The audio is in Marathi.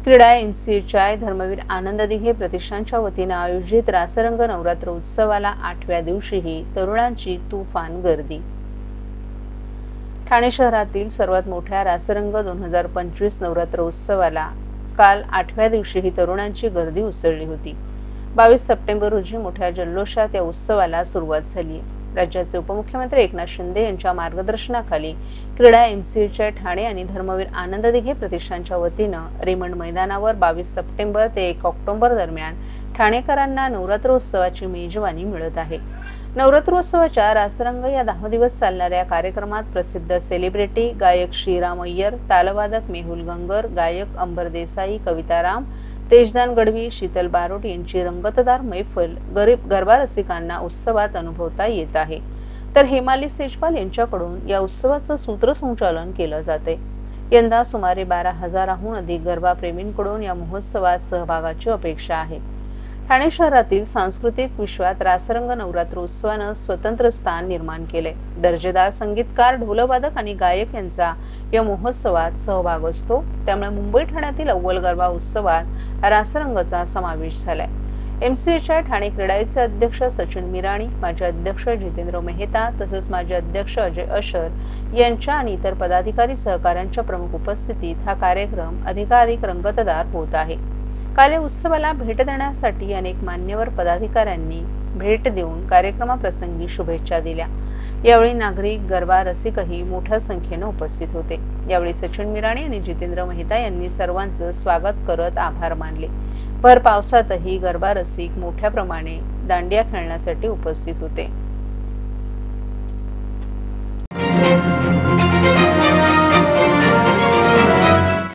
क्रीडा इन्स्टिट्यूटच्या धर्मवीर आनंद दिघे प्रतिष्ठानच्या वतीने आयोजित रासरंग नवरात्र उत्सवाला 8व्या दिवशीही तरुणांची तुफान गर्दी। ठाणे शहरातील सर्वात मोठ्या रासरंग 2025 नवरात्र उत्सवाला काल 8व्या दिवशीही तरुणांची गर्दी उसळली होती। 22 सप्टेंबर रोजी मोठ्या जल्लोषात या उत्सवाला सुरुवात झाली। राज्याचे उपमुख्यमंत्री एकनाथ शिंदे यांच्या मार्गदर्शनाखाली क्रीडा इन्स्टिट्यूटच्या ठाणे आणि धर्मवीर आनंद दिघे प्रतिष्ठानच्या वतीनं रेमंड मैदानावर 22 सप्टेंबर ते 1 ऑक्टोबर दरम्यान ठाणेकरांना नवरात्रोत्सवाची मेजवानी मिळत आहे। नवरात्रोत्सवाच्या रासरंग या 10 दिवस चालणाऱ्या कार्यक्रमात प्रसिद्ध सेलिब्रिटी गायक श्रीराम अय्यर, तालवादक मेहुल गंगर, गायक अंबर देसाई, कविता राम, तेजदान गढवी, शीतल बारोट यांची रंगतदार मैफल गरीब गरबा रसिकांना उत्सवात अनुभवता येत आहे। तर हेमाली सेजपाल यांच्याकडून या उत्सवाचं सूत्रसंचालन केलं जाते। यंदा सुमारे 12,000हून अधिक गरबा प्रेमींकडून या महोत्सवात सहभागाची अपेक्षा आहे। ठाणे शहरातील सांस्कृतिक विश्वात रासरंग नवरात्रोत्सवानं स्वतंत्र स्थान निर्माण केले। दर्जेदार संगीतकार, ढोलवादक आणि गायक यांचा या महोत्सवात सहभाग असतो। त्यामुळे मुंबई ठाण्यातील अव्वल गरबा उत्सवात रासरंगचा समावेश झालाय। एमसीएच्या ठाणे क्रीडाचे अध्यक्ष सचिन मिराणी, माजी अध्यक्ष जितेंद्र मेहता तसंच माजी अध्यक्ष अजय अशर यांच्या आणि इतर पदाधिकारी सहकाऱ्यांच्या प्रमुख उपस्थितीत हा कार्यक्रम अधिकाधिक रंगतदार होत आहे। काल या उत्सवाला भेट देण्यासाठी अनेक मान्यवर पदाधिकाऱ्यांनी भेट देऊन कार्यक्रमाप्रसंगी शुभेच्छा दिल्या। यावेळी नागरिक, गरबा रसिकही मोठ्या संख्येने उपस्थित होते। यावेळी सचिन मिराणी आणि जितेंद्र मेहता यांनी सर्वांचं स्वागत करत आभार मानले। भर पावसातही गरबा रसिक मोठ्या प्रमाणे दांडिया खेळण्यासाठी उपस्थित होते।